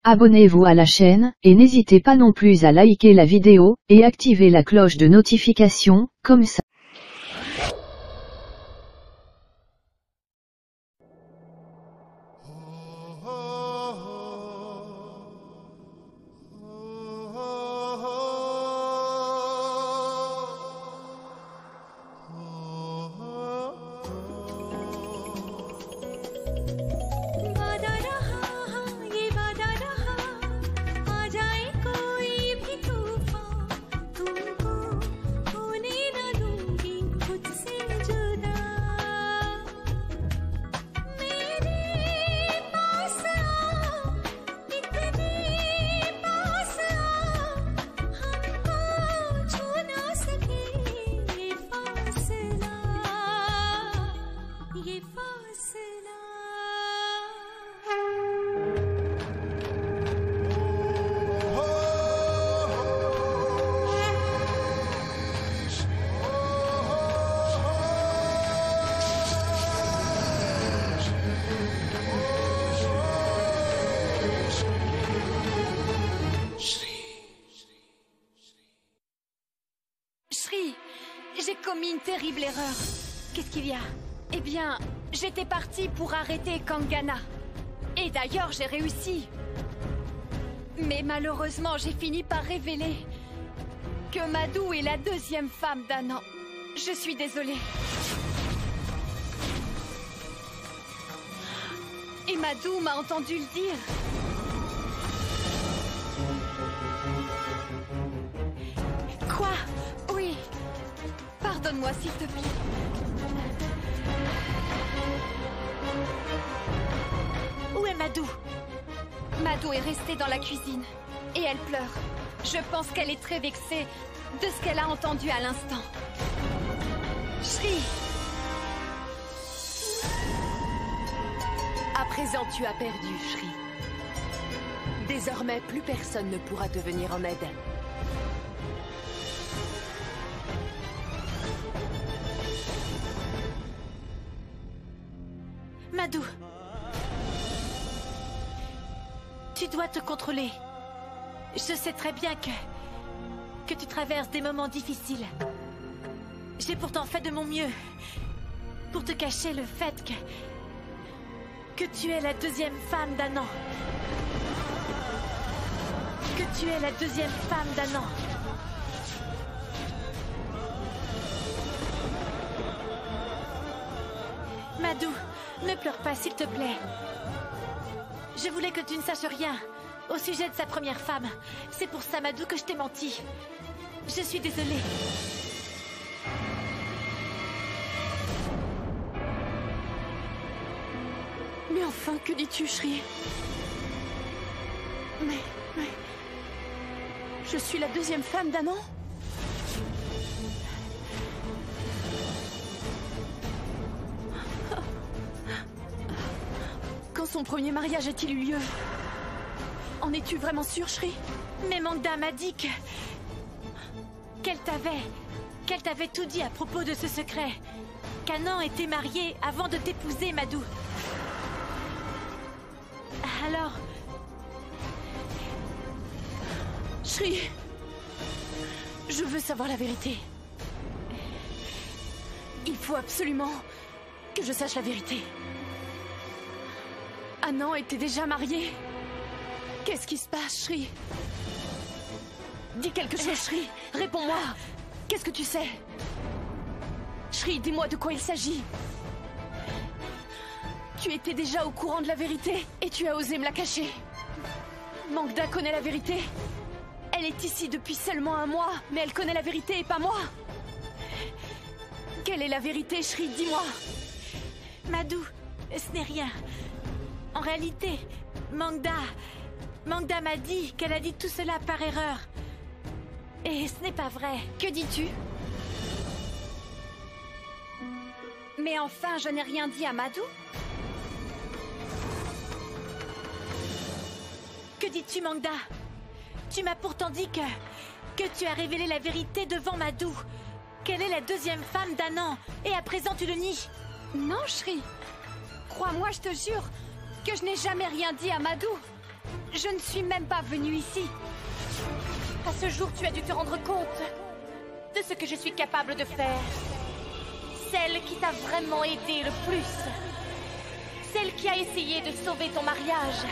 abonnez-vous à la chaîne, et n'hésitez pas non plus à liker la vidéo, et activer la cloche de notification, comme ça. Shri, j'ai commis une terrible erreur. Qu'est-ce qu'il y a? Eh bien, j'étais partie pour arrêter Kangana. Et d'ailleurs, j'ai réussi. Mais malheureusement, j'ai fini par révéler que Madou est la deuxième femme d'Anand. Je suis désolée. Et Madou m'a entendu le dire. Quoi? Oui. Pardonne-moi, s'il te plaît. Où est Madou? Madou est restée dans la cuisine. Et elle pleure. Je pense qu'elle est très vexée de ce qu'elle a entendu à l'instant. Shri! À présent, tu as perdu, Shri. Désormais, plus personne ne pourra te venir en aide. Madou, tu dois te contrôler. Je sais très bien que tu traverses des moments difficiles. J'ai pourtant fait de mon mieux pour te cacher le fait que tu es la deuxième femme d'Anand. Que tu es la deuxième femme d'Anand. Madou, ne pleure pas, s'il te plaît. Je voulais que tu ne saches rien au sujet de sa première femme. C'est pour ça, Madou, que je t'ai menti. Je suis désolée. Mais enfin, que dis-tu, Shri? Mais... Je suis la deuxième femme d'Anand? Quand son premier mariage a-t-il eu lieu? En es-tu vraiment sûre, Shri? Mais Mangda m'a dit qu'elle t'avait tout dit à propos de ce secret. qu'Anand était marié avant de t'épouser, Madou. Alors... Shri, je veux savoir la vérité. Il faut absolument que je sache la vérité. Anand était déjà marié. Qu'est-ce qui se passe, Shri? Dis quelque chose, Shri. Réponds-moi. Qu'est-ce que tu sais? Shri, dis-moi de quoi il s'agit. Tu étais déjà au courant de la vérité et tu as osé me la cacher. Mangda connaît la vérité. Elle est ici depuis seulement un mois, mais elle connaît la vérité et pas moi. Quelle est la vérité, Shri? Dis-moi. Madou, ce n'est rien. En réalité, Mangda m'a dit qu'elle a dit tout cela par erreur. Et ce n'est pas vrai. Que dis-tu? Mais enfin, je n'ai rien dit à Madou. Que dis-tu, Mangda? Tu m'as pourtant dit que tu as révélé la vérité devant Madou. Qu'elle est la deuxième femme d'Anand. Et à présent, tu le nies. Non, Shri. Crois-moi, je te jure que je n'ai jamais rien dit à Madou. Je ne suis même pas venue ici. À ce jour, tu as dû te rendre compte de ce que je suis capable de faire. Celle qui t'a vraiment aidé le plus. Celle qui a essayé de sauver ton mariage.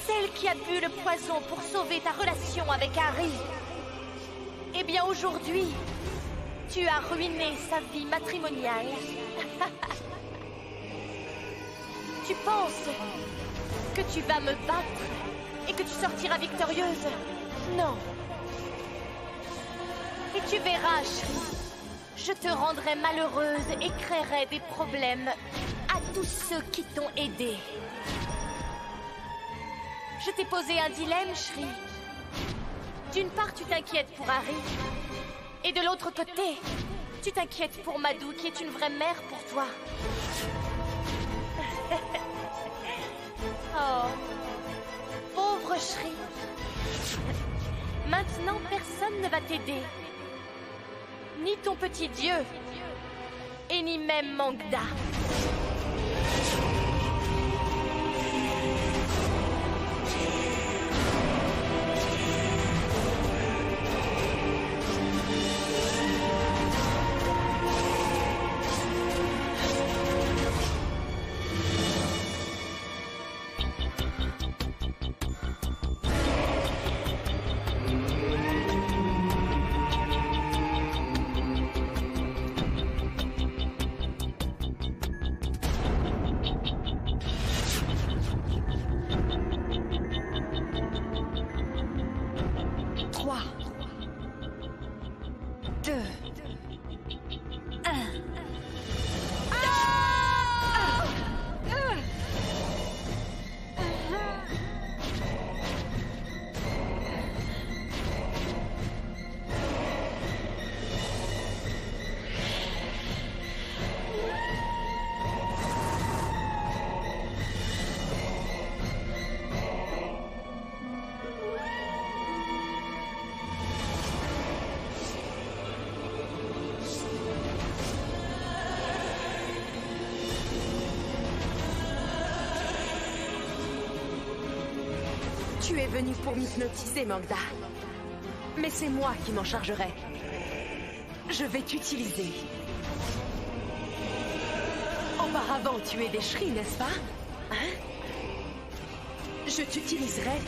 Celle qui a bu le poison pour sauver ta relation avec Harry. Eh bien aujourd'hui, tu as ruiné sa vie matrimoniale. Tu penses que tu vas me battre et que tu sortiras victorieuse? Non. Et tu verras, Shri, je te rendrai malheureuse et créerai des problèmes à tous ceux qui t'ont aidé. Je t'ai posé un dilemme, Shri. D'une part, tu t'inquiètes pour Harry. Et de l'autre côté, tu t'inquiètes pour Madou, qui est une vraie mère pour toi. Oh, pauvre Shri. Maintenant, personne ne va t'aider. Ni ton petit dieu. Et ni même Mangda. Tu es venu pour m'hypnotiser, Mangda. Mais c'est moi qui m'en chargerai. Je vais t'utiliser. Auparavant, tu es des Shri, n'est-ce pas? Hein? Je t'utiliserai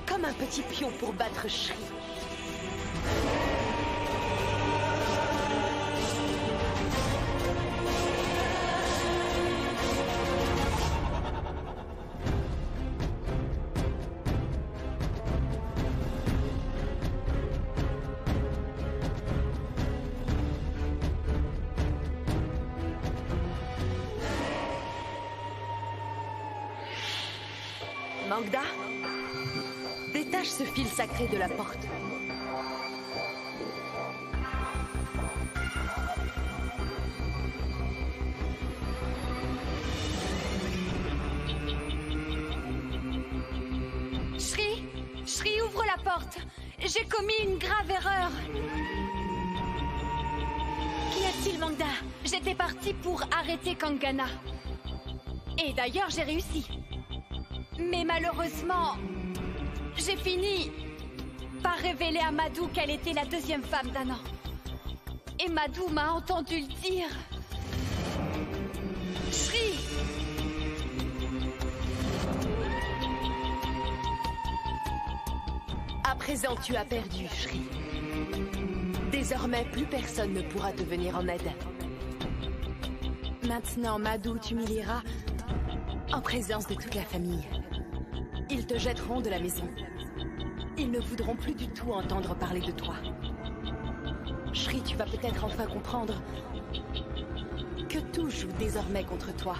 comme un petit pion pour battre Shri. Mangda, détache ce fil sacré de la porte. Shri, ouvre la porte. J'ai commis une grave erreur. Qu'y a-t-il, Mangda? J'étais partie pour arrêter Kangana. Et d'ailleurs, j'ai réussi. Mais malheureusement, j'ai fini par révéler à Madou qu'elle était la deuxième femme d'Anan. Et Madou m'a entendu le dire. Shri! À présent, tu as perdu, Shri. Désormais, plus personne ne pourra te venir en aide. Maintenant, Madou t'humiliera en présence de toute la famille. Ils te jetteront de la maison. Ils ne voudront plus du tout entendre parler de toi. Shri, tu vas peut-être enfin comprendre que tout joue désormais contre toi.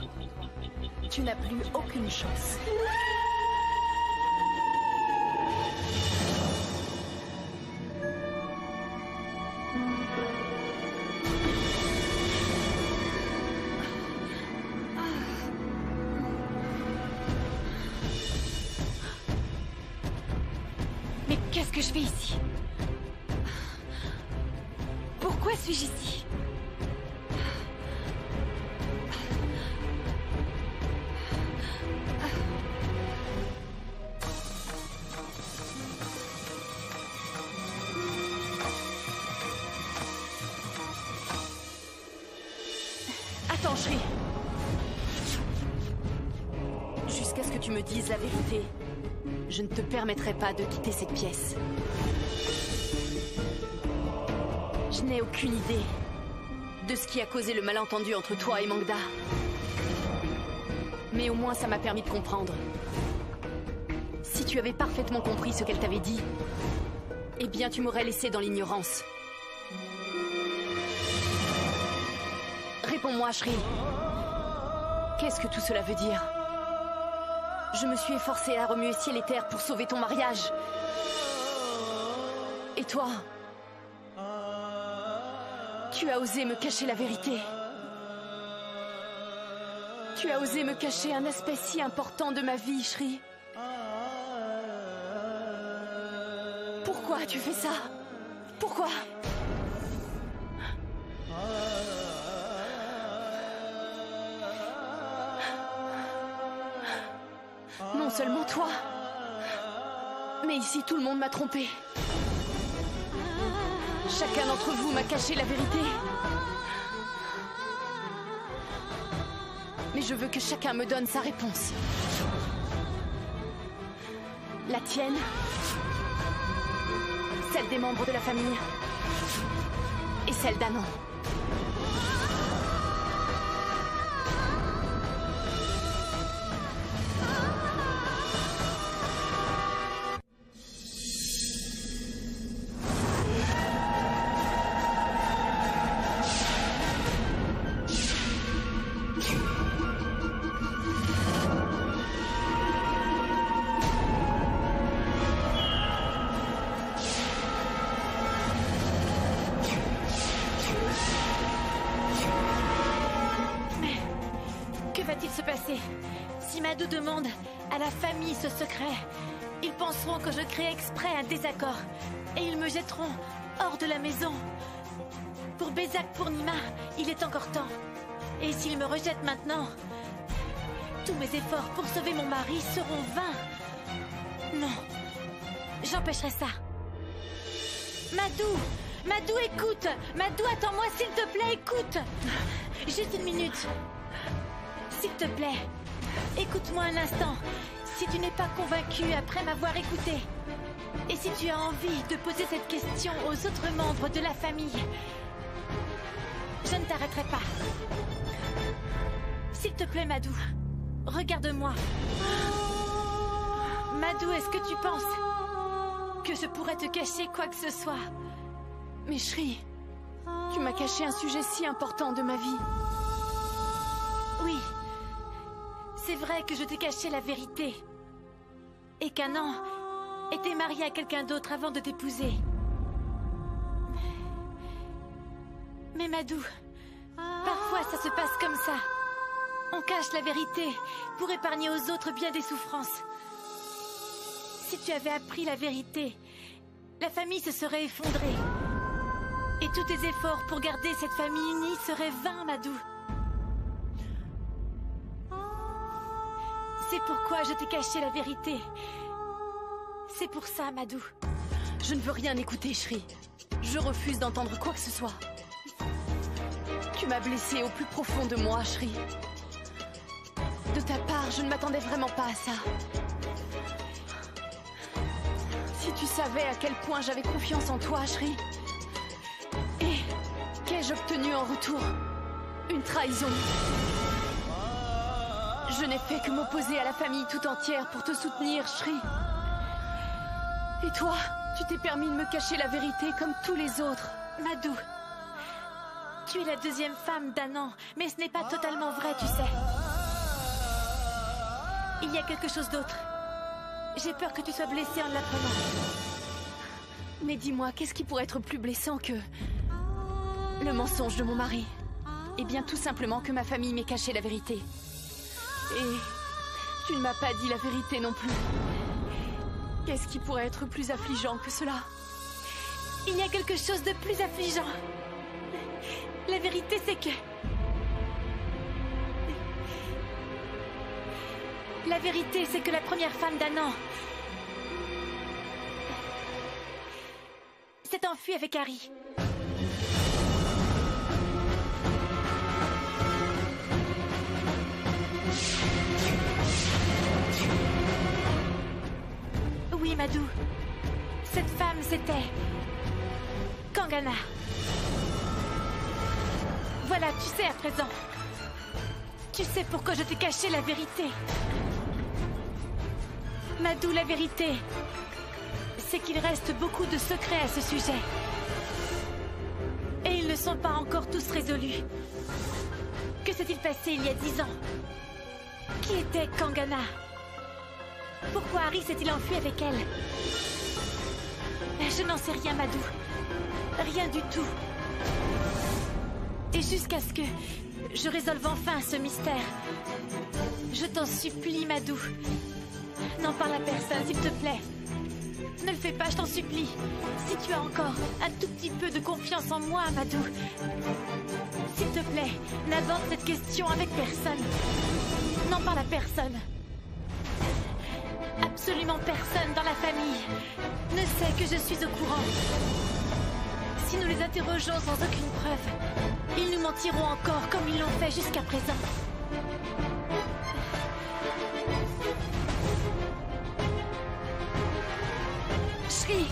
Tu n'as plus aucune chance. Qu'est-ce que je fais ici? Pourquoi suis-je ici? maintenant, Shri. Jusqu'à ce que tu me dises la vérité, je ne te permettrai pas de quitter cette pièce. Je n'ai aucune idée de ce qui a causé le malentendu entre toi et Mangda. Mais au moins ça m'a permis de comprendre. Si tu avais parfaitement compris ce qu'elle t'avait dit, eh bien tu m'aurais laissé dans l'ignorance. Réponds-moi, Shri. Qu'est-ce que tout cela veut dire? Je me suis efforcée à remuer ciel et terre pour sauver ton mariage. Et toi? Tu as osé me cacher la vérité. Tu as osé me cacher un aspect si important de ma vie, Shri. Pourquoi as-tu fait ça? Pourquoi? Non seulement toi, mais ici tout le monde m'a trompé. Chacun d'entre vous m'a caché la vérité. Mais je veux que chacun me donne sa réponse. La tienne, celle des membres de la famille et celle d'Anan. Si Madou demande à la famille ce secret, ils penseront que je crée exprès un désaccord et ils me jetteront hors de la maison. Pour Besak Purnima, il est encore temps. Et s'ils me rejettent maintenant, tous mes efforts pour sauver mon mari seront vains. Non, j'empêcherai ça. Madou! Madou, écoute! Madou, attends-moi, s'il te plaît, écoute! Juste une minute. S'il te plaît, écoute-moi un instant. Si tu n'es pas convaincu après m'avoir écouté, et si tu as envie de poser cette question aux autres membres de la famille, je ne t'arrêterai pas. S'il te plaît, Madou, regarde-moi. Madou, est-ce que tu penses que je pourrais te cacher quoi que ce soit? Mais Shri, tu m'as caché un sujet si important de ma vie. Oui. C'est vrai que je t'ai caché la vérité. Et qu'Anan était marié à quelqu'un d'autre avant de t'épouser. Mais Madou, parfois ça se passe comme ça. On cache la vérité pour épargner aux autres bien des souffrances. Si tu avais appris la vérité, la famille se serait effondrée. Et tous tes efforts pour garder cette famille unie seraient vains, Madou. C'est pourquoi je t'ai caché la vérité. C'est pour ça, Madou. Je ne veux rien écouter, Shri. Je refuse d'entendre quoi que ce soit. Tu m'as blessée au plus profond de moi, Shri. De ta part, je ne m'attendais vraiment pas à ça. Si tu savais à quel point j'avais confiance en toi, Shri. Et qu'ai-je obtenu en retour? Une trahison. Je n'ai fait que m'opposer à la famille tout entière pour te soutenir, Shri. Et toi, tu t'es permis de me cacher la vérité comme tous les autres. Madou, tu es la deuxième femme d'Anan, mais ce n'est pas totalement vrai, tu sais. Il y a quelque chose d'autre. J'ai peur que tu sois blessée en l'apprenant. Mais dis-moi, qu'est-ce qui pourrait être plus blessant que le mensonge de mon mari? Eh bien, tout simplement que ma famille m'ait caché la vérité. Et tu ne m'as pas dit la vérité non plus. Qu'est-ce qui pourrait être plus affligeant que cela? Il y a quelque chose de plus affligeant. La vérité, c'est que... La vérité, c'est que la première femme d'Anan s'est enfuie avec Harry. Oui, Madou. Cette femme, c'était... Kangana. Voilà, tu sais à présent. Tu sais pourquoi je t'ai caché la vérité. Madou, la vérité, c'est qu'il reste beaucoup de secrets à ce sujet. Et ils ne sont pas encore tous résolus. Que s'est-il passé il y a 10 ans? Qui était Kangana? Pourquoi Harry s'est-il enfui avec elle? Je n'en sais rien, Madou. Rien du tout. Et jusqu'à ce que je résolve enfin ce mystère. Je t'en supplie, Madou. N'en parle à personne, s'il te plaît. Ne le fais pas, je t'en supplie. Si tu as encore un tout petit peu de confiance en moi, Madou. S'il te plaît, n'aborde cette question avec personne. N'en parle à personne. Absolument personne dans la famille ne sait que je suis au courant. Si nous les interrogeons sans aucune preuve, ils nous mentiront encore comme ils l'ont fait jusqu'à présent. Shri!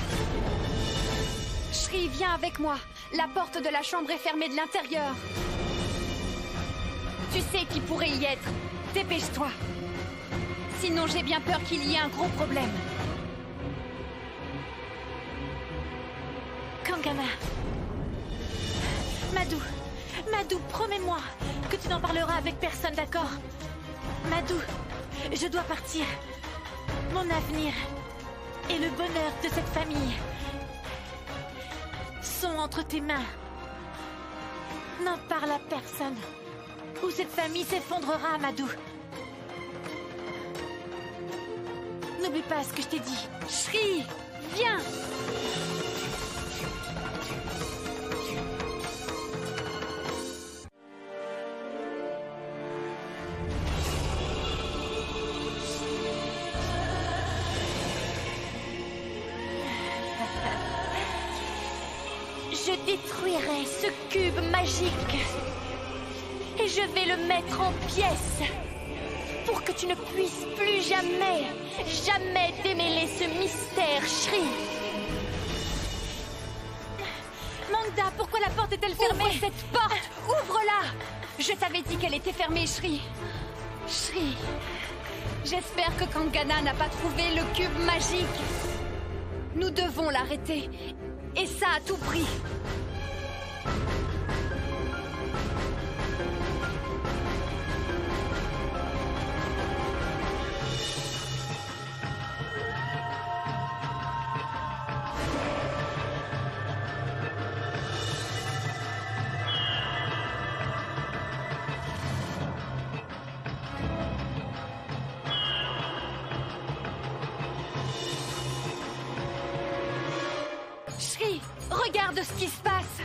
Shri, viens avec moi. La porte de la chambre est fermée de l'intérieur. Tu sais qui pourrait y être. Dépêche-toi. Sinon, j'ai bien peur qu'il y ait un gros problème. Kangana. Madou. Madou, promets-moi que tu n'en parleras avec personne, d'accord? Madou, je dois partir. Mon avenir et le bonheur de cette famille sont entre tes mains. N'en parle à personne, ou cette famille s'effondrera, Madou. N'oublie pas ce que je t'ai dit. Shri, viens! Je détruirai ce cube magique et je vais le mettre en pièces pour que tu ne puisses plus jamais, jamais démêler ce mystère, Shri. Mangda, pourquoi la porte est-elle fermée? Ouvre cette porte! Ouvre-la! Je t'avais dit qu'elle était fermée, Shri. Shri, j'espère que Kangana n'a pas trouvé le cube magique. Nous devons l'arrêter. Et ça à tout prix. Regarde ce qui se passe.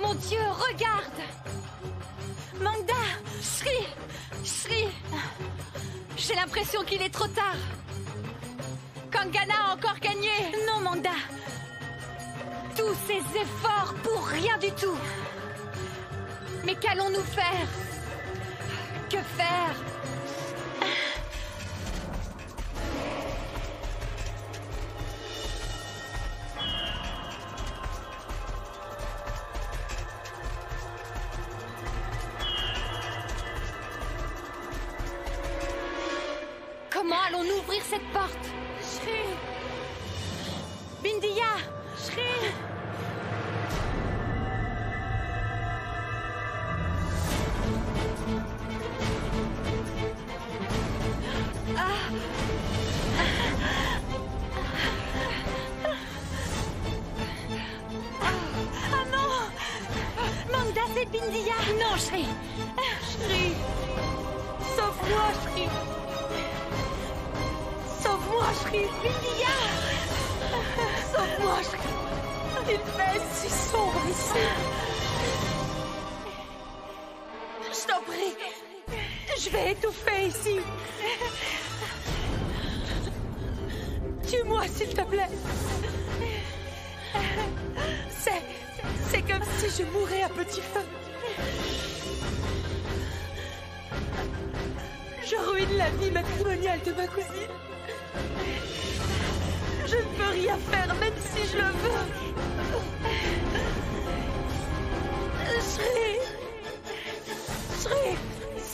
Mon Dieu, regarde. Mangda, Shri, Shri. J'ai l'impression qu'il est trop tard. Kangana a encore gagné. Non, Mangda. Tous ces efforts pour rien du tout. Mais qu'allons-nous faire? Que faire? Comment allons-nous ouvrir cette porte? Shri. Bindiya. Shri. Ah non! Mangda, c'est Bindiya! Non, Shri! Shri! Sauve-moi, Shri! Sauve-moi, Shri! Bindiya! Sauve-moi, Shri! Il fait si sombre ici! Je t'en prie! Je vais étouffer ici! Tue-moi, s'il te plaît! C'est comme si je mourais à petit feu! Je ruine la vie matrimoniale de ma cousine! Je rien faire, même si je le veux. Shri, Shri,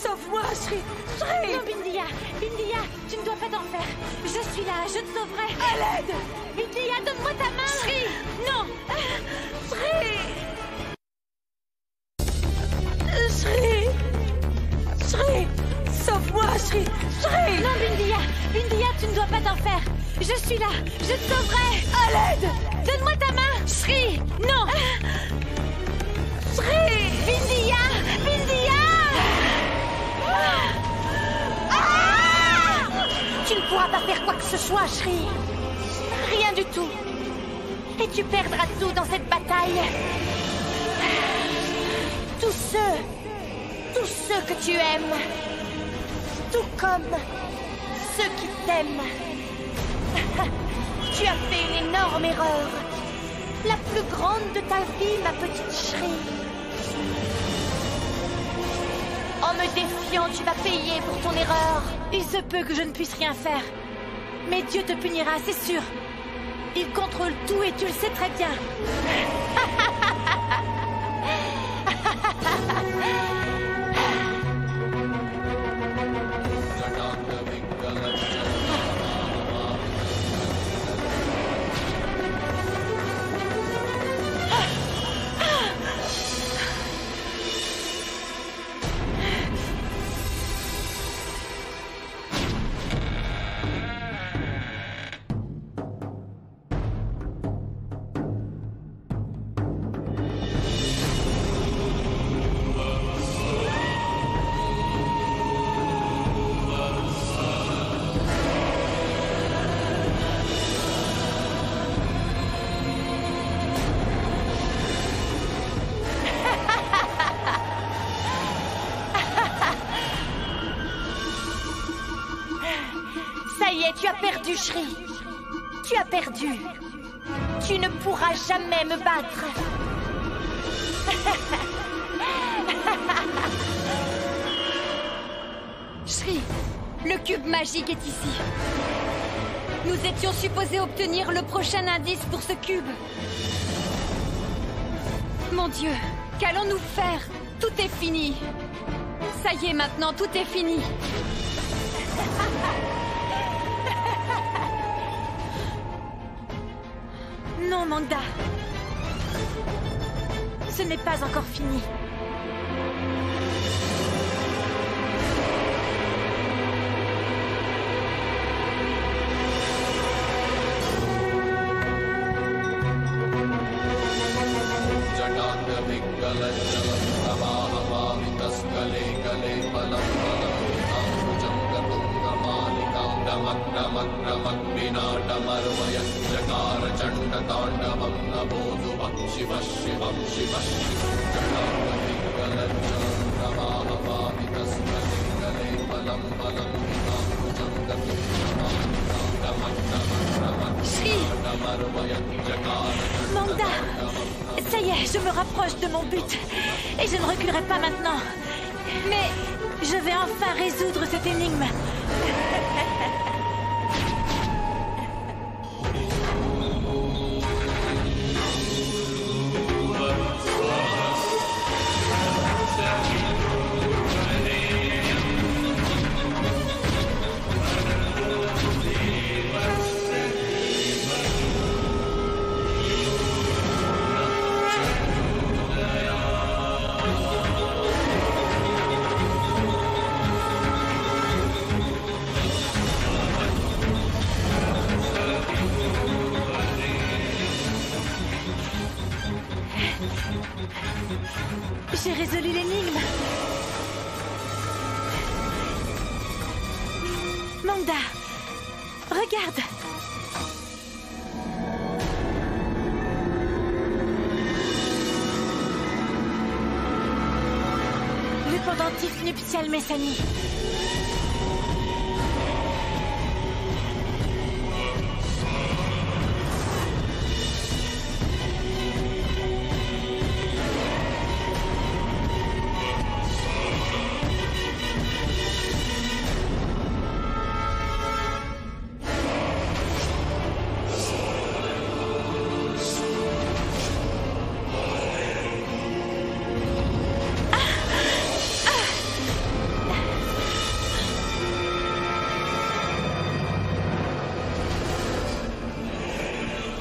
sauve-moi, Shri, Shri. Non, Bindia, Bindia, tu ne dois pas t'en faire. Je suis là, je te sauverai. À l'aide. Bindia, donne-moi ta main. Shri, non. Shri. Shri, Shri, sauve-moi, Shri, Shri. Non, Bindia, Bindia, tu ne dois pas t'en faire. Je suis là, je te sauverai. À l'aide. Donne-moi ta main. Shri, non. Shri, Bindia, Bindia. Tu ne pourras pas faire quoi que ce soit, Shri. Rien du tout. Et tu perdras tout dans cette bataille. Tous ceux que tu aimes. Tout comme ceux qui t'aiment. Tu as fait une énorme erreur. La plus grande de ta vie, ma petite Shri. En me défiant, tu vas payer pour ton erreur. Il se peut que je ne puisse rien faire. Mais Dieu te punira, c'est sûr. Il contrôle tout et tu le sais très bien. Tu as perdu, Shri. Tu as perdu. Tu ne pourras jamais me battre. Shri, le cube magique est ici. Nous étions supposés obtenir le prochain indice pour ce cube. Mon Dieu, qu'allons-nous faire? Tout est fini. Ça y est maintenant, tout est fini. Non, Manda. Ce n'est pas encore fini. Manda, ça y est, je me rapproche de mon but. Et je ne reculerai pas maintenant. Mais je vais enfin résoudre cette énigme. J'ai résolu l'énigme. Manda, regarde. Le pendentif nuptial Messani.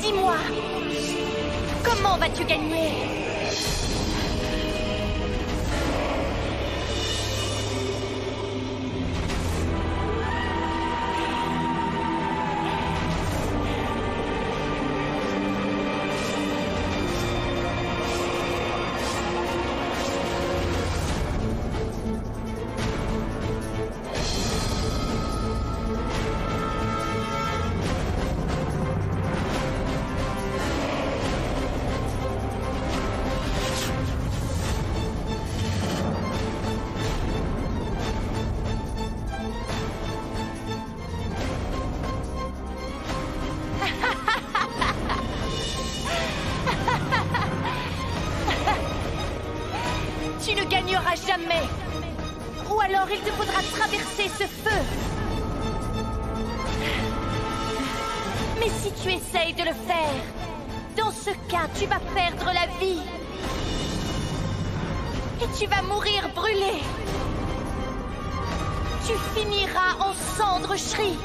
Dis-moi, comment vas-tu gagner? Tu ne gagneras jamais. Ou alors il te faudra traverser ce feu. Mais si tu essayes de le faire, dans ce cas, tu vas perdre la vie. Et tu vas mourir brûlé. Tu finiras en cendres, Shri.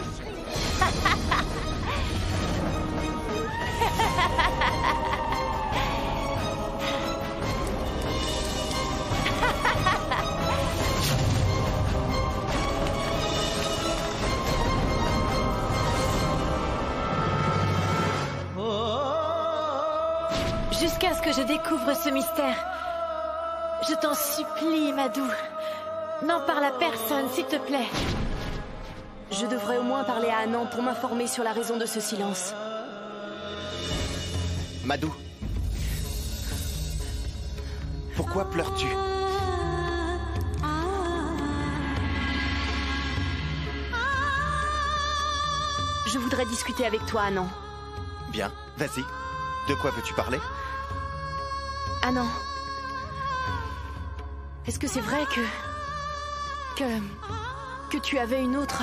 Jusqu'à ce que je découvre ce mystère. Je t'en supplie, Madou. N'en parle à personne, s'il te plaît. Je devrais au moins parler à Anand pour m'informer sur la raison de ce silence. Madou. Pourquoi pleures-tu? Je voudrais discuter avec toi, Anand. Bien, vas-y. De quoi veux-tu parler? Anand. Est-ce que c'est vrai que tu avais une autre...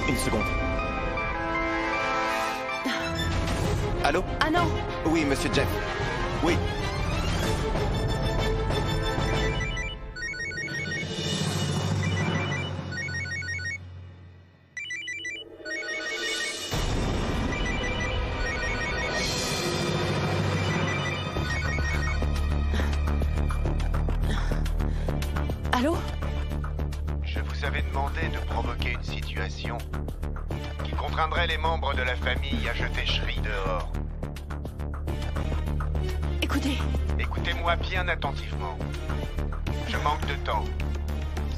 Une seconde. Allô? Anand. Oui, monsieur Jeff. Oui. Allô? Je vous avais demandé de provoquer une situation qui contraindrait les membres de la famille à jeter Shri dehors. Écoutez. Écoutez-moi bien attentivement. Je manque de temps.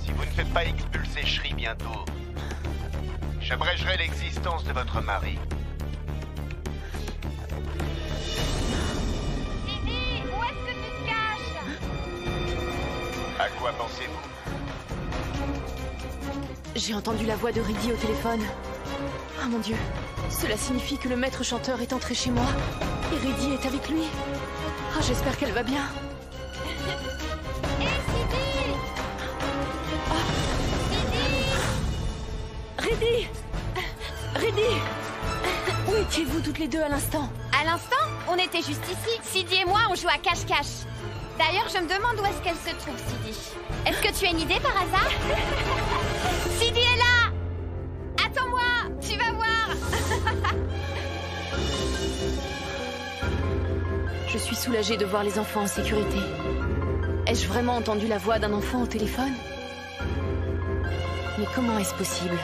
Si vous ne faites pas expulser Shri bientôt, j'abrégerai l'existence de votre mari. Didi, où est-ce que tu te caches? À quoi pensez-vous? J'ai entendu la voix de Riddy au téléphone. Ah mon Dieu. Cela signifie que le maître chanteur est entré chez moi. Et Riddy est avec lui. Ah, j'espère qu'elle va bien. Hé, Didi! Riddy! Riddy! Où étiez-vous toutes les deux à l'instant? À l'instant, on était juste ici. Sidi et moi, on joue à cache-cache. D'ailleurs, je me demande où est-ce qu'elle se trouve, Sidi. Est-ce que tu as une idée par hasard? Sidi est là! Attends-moi, tu vas voir. Je suis soulagée de voir les enfants en sécurité. Ai-je vraiment entendu la voix d'un enfant au téléphone? Mais comment est-ce possible?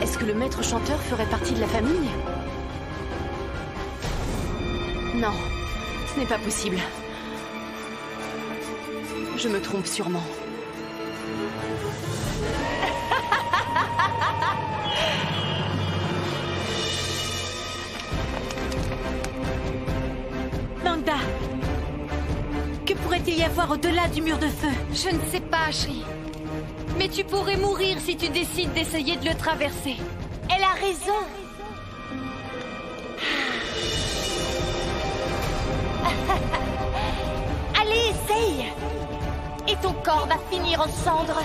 Est-ce que le maître chanteur ferait partie de la famille? Non, ce n'est pas possible. Je me trompe sûrement. Nanda, que pourrait-il y avoir au-delà du mur de feu? Je ne sais pas, Shri. Mais tu pourrais mourir si tu décides d'essayer de le traverser. Elle a raison. Allez, essaye. Et ton corps va finir en cendres.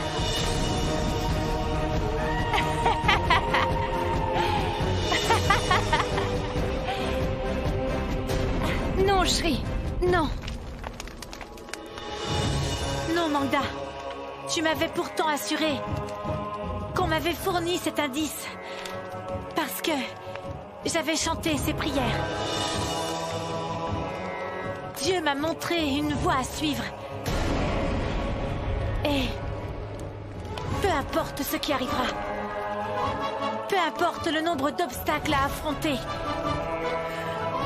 Non, Shri, non. Non, Mangda. Tu m'avais pourtant assuré qu'on m'avait fourni cet indice. Parce que j'avais chanté ses prières. Dieu m'a montré une voie à suivre. Et peu importe ce qui arrivera, peu importe le nombre d'obstacles à affronter,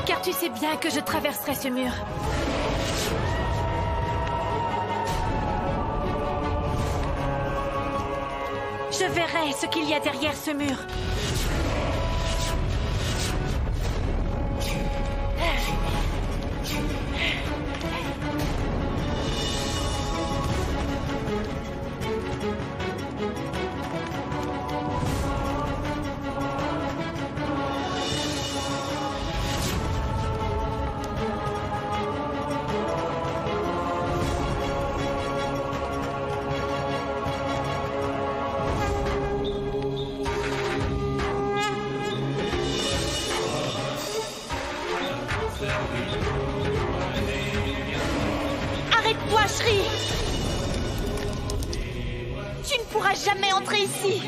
car tu sais bien que je traverserai ce mur. Je verrai ce qu'il y a derrière ce mur. Arrête-toi, Shri! Tu ne pourras jamais entrer ici!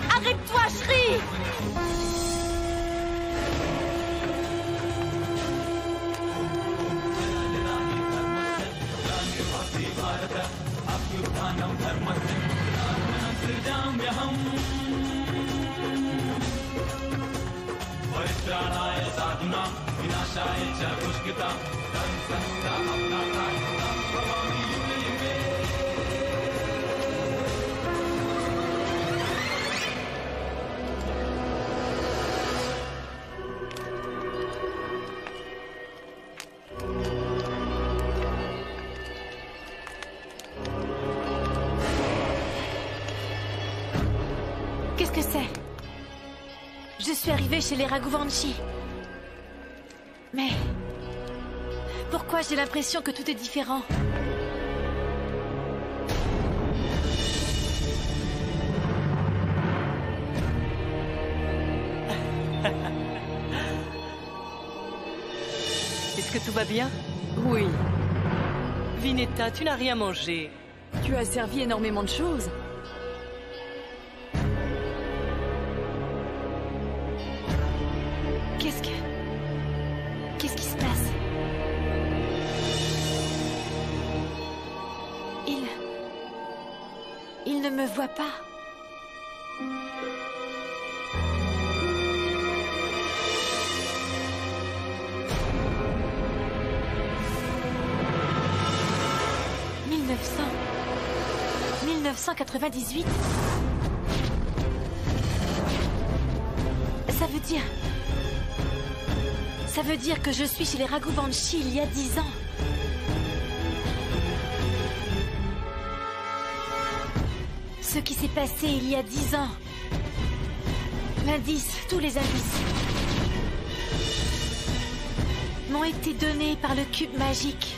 Arrête-toi, Shri! Qu'est-ce que c'est? Je suis arrivée chez les Raghuvanshi. Mais pourquoi j'ai l'impression que tout est différent? Est-ce que tout va bien? Oui. Vineta, tu n'as rien mangé. Tu as servi énormément de choses. Qu'est-ce qui se passe? Il ne me voit pas. « 1998. Ça veut dire que je suis chez les Raghuvanshi il y a 10 ans. Ce qui s'est passé il y a 10 ans. L'indice, tous les indices, m'ont été donnés par le cube magique.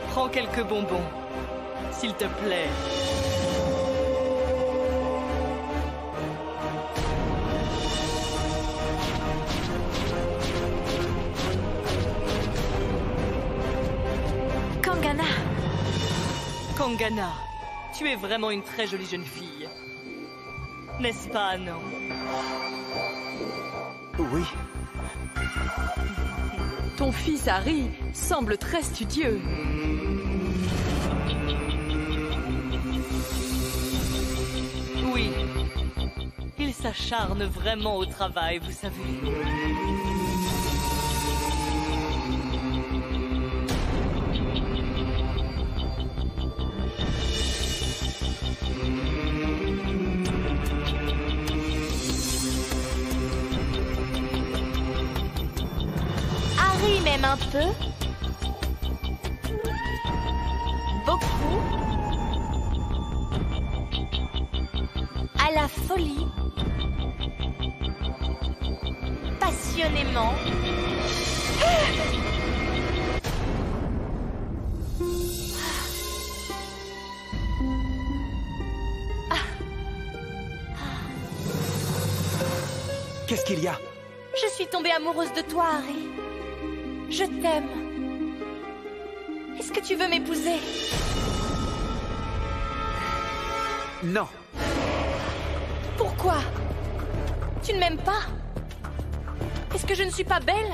Prends quelques bonbons, s'il te plaît. Kangana, tu es vraiment une très jolie jeune fille. N'est-ce pas, non? Oui. Ton fils Harry semble très studieux. Oui. Il s'acharne vraiment au travail, vous savez. Harry m'aime un peu. Beaucoup. À la folie. Passionnément. Qu'est-ce qu'il y a? Je suis tombée amoureuse de toi, Harry. Je t'aime. Est-ce que tu veux m'épouser? Non. Pourquoi? Tu ne m'aimes pas? Est-ce que je ne suis pas belle?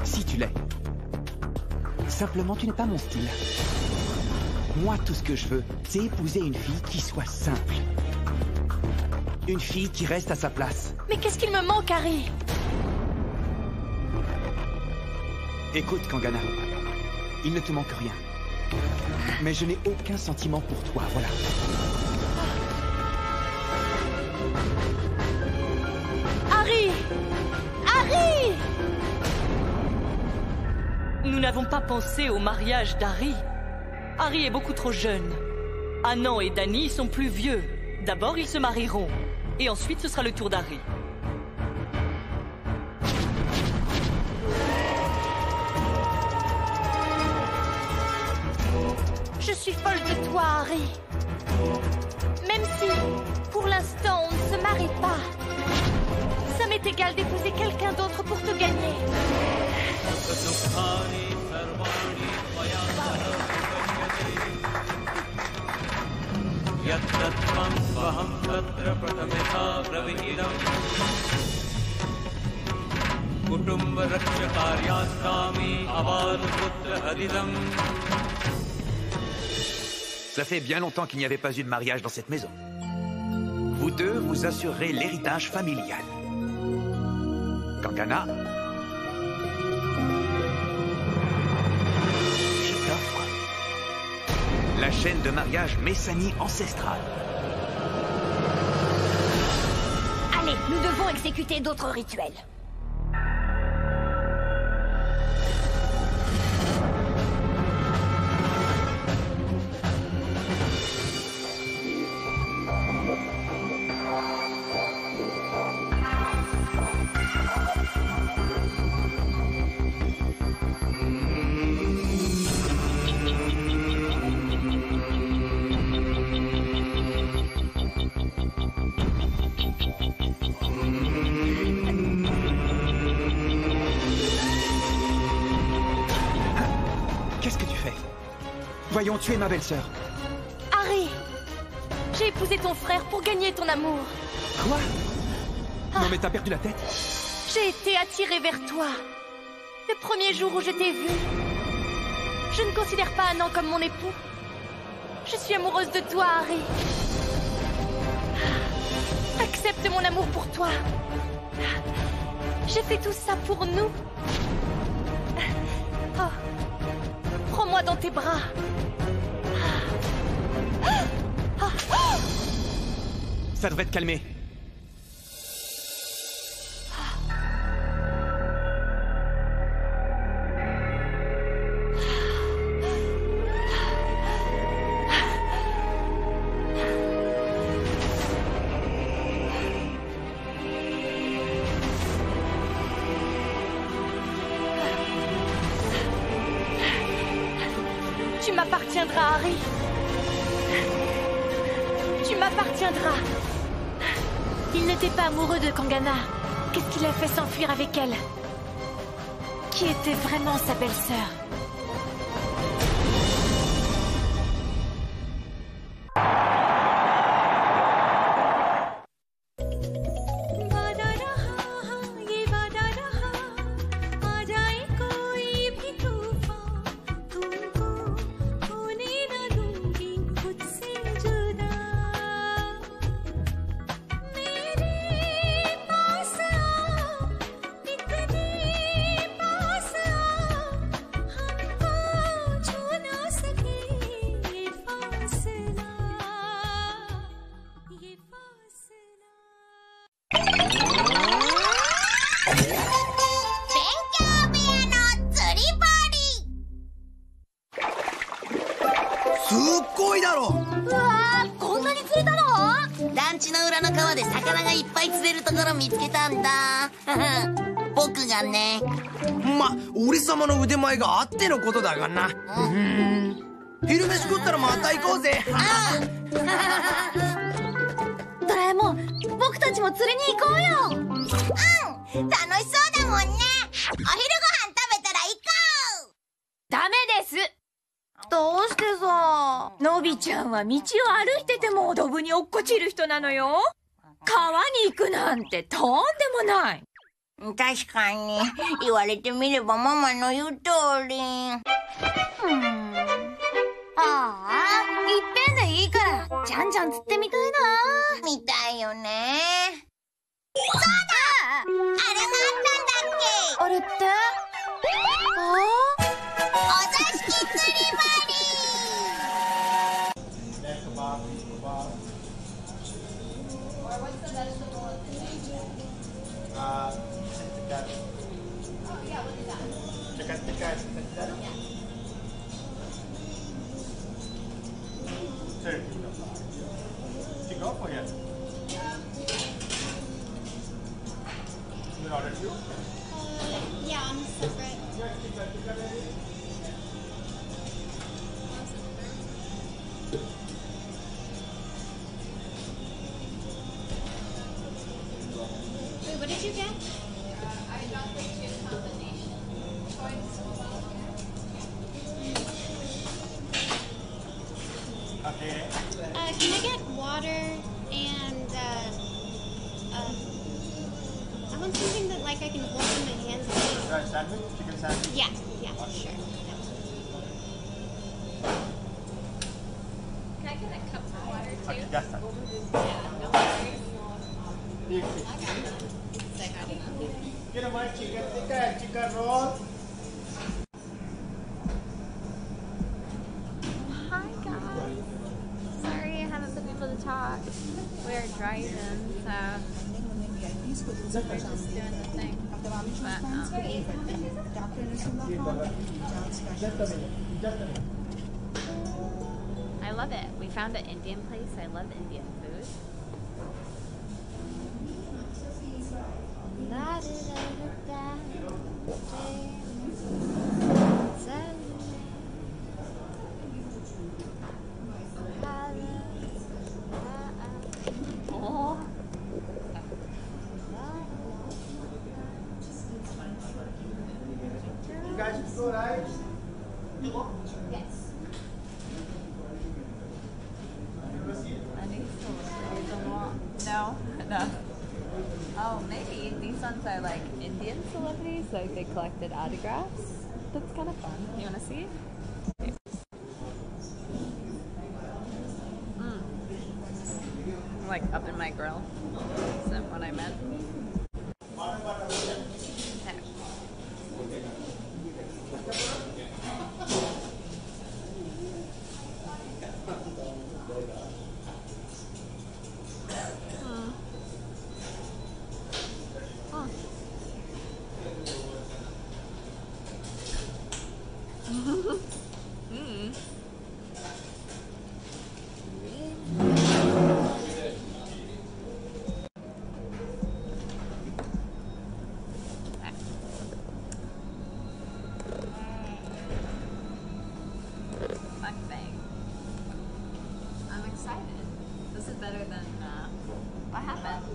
Si tu l'es. Simplement, tu n'es pas mon style. Moi, tout ce que je veux, c'est épouser une fille qui soit simple. Une fille qui reste à sa place. Mais qu'est-ce qu'il me manque, Harry? Écoute, Kangana. Il ne te manque rien. Mais je n'ai aucun sentiment pour toi, voilà. Harry! Harry! Nous n'avons pas pensé au mariage d'Harry. Harry est beaucoup trop jeune. Anand et Danny sont plus vieux. D'abord, ils se marieront. Et ensuite, ce sera le tour d'Harry. Je suis folle de toi, Harry. Même si, pour l'instant, on ne se marie pas. Ça m'est égal d'épouser quelqu'un d'autre pour te gagner. Ça fait bien longtemps qu'il n'y avait pas eu de mariage dans cette maison. Vous deux vous assurerez l'héritage familial. Kangana, je t'offre la chaîne de mariage Messani ancestrale. Allez, nous devons exécuter d'autres rituels. Voyons, tu es ma belle-sœur. Harry! J'ai épousé ton frère pour gagner ton amour. Quoi? Non mais t'as perdu la tête? J'ai été attirée vers toi. Le premier jour où je t'ai vu. Je ne considère pas Anand comme mon époux. Je suis amoureuse de toi, Harry. Accepte mon amour pour toi. J'ai fait tout ça pour nous. Oh. Prends-moi dans tes bras. Ça devrait te calmer. Tu m'appartiendras, Harry. Tu m'appartiendras. Il n'était pas amoureux de Kangana. Qu'est-ce qui l'a fait s'enfuir avec elle? Qui était vraiment sa belle-sœur?俺様の腕前があってのことだがな。昼飯食ったらまた行こうぜ。どドラえもん、僕たちも釣りに行こうよ。うん、楽しそうだもんね。お昼ご飯食べたら行こう。ダメです。どうしてさ。のびちゃんは道を歩いててもドブに落っこちる人なのよ。川に行くなんてとんでもない。確かに、言われてみればママの言う通り。ああ、いっぺんでいいから、じゃんじゃん釣ってみたいな。見たいよね。そうだ！あれがあったんだっけ？あれって？お座敷釣り針！What did you get? I got the two combination choice. Okay. Can I get water and I want something that like I can hold in my hands. Sandwich? Chicken sandwich? Yeah, sure. Can I get a cup of water too? Okay, just that. Yeah, no worries. Get a white chicken tikka and chicken roll. Hi guys. Sorry I haven't been able to talk. We're driving, so we're just doing the thing. But I love it. We found an Indian place. I love Indian food. Oh. You guys go right? Yes. I think so. No. Oh, maybe. These ones are like Indian celebrities, like they collected autographs. That's kind of fun. You want to see? Like up in my grill. That's what I meant. I'm excited. This is better than what happened?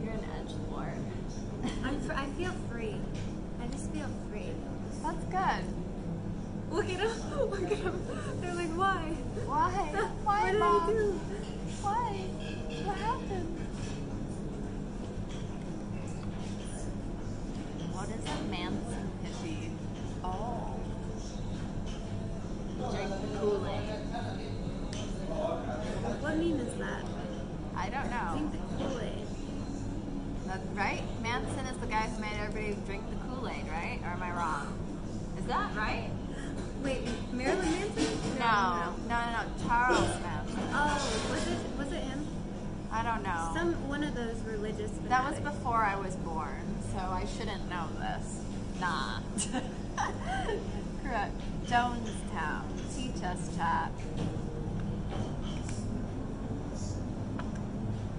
You're an edgelord. I feel free. I just feel free. That's good. Look at them. Look at them. They're like, why? Why? Why, what did Mom? I do? Why? What happened? What is a Manson hippie? Oh. Drink the Kool-Aid. What meme is that? I don't know. Drink the Kool-Aid. That's right? Manson is the guy who made everybody drink the Kool-Aid, right? Or am I wrong? Is that right? Wait, Marilyn Manson? No. Charles Manson. Oh, was it him? I don't know. One of those religious fanatics. That was before I was born, so I shouldn't know this. Nah. Correct. Jonestown. Teach us, chat.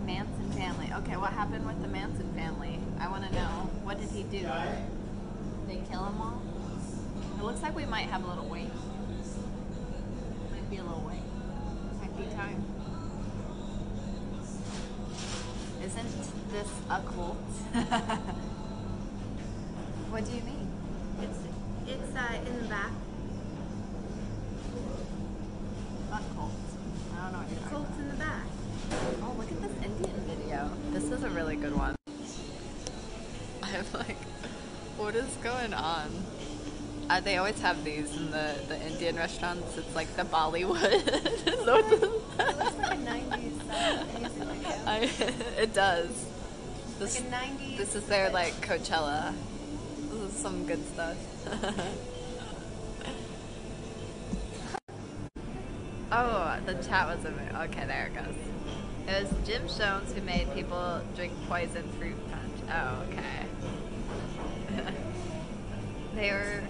Manson family. Okay, what happened with the Manson family? I want to know. What did he do? They kill them all? It looks like we might have a little wait. Might be a little wait. happy time. Isn't this a cult? What do you mean? It's in the back. Not cult. I don't know what you're talking Colt's in the back. about. Oh, look at this Indian video. This is a really good one. I'm like, what is going on? They always have these in the Indian restaurants. It's like the Bollywood. It looks like a 90s music video. It does. This, Like a 90s. this is their like Coachella. This is some good stuff. Oh, the chat was okay. There it goes. It was Jim Jones who made people drink poison fruit punch. Oh, okay. They were.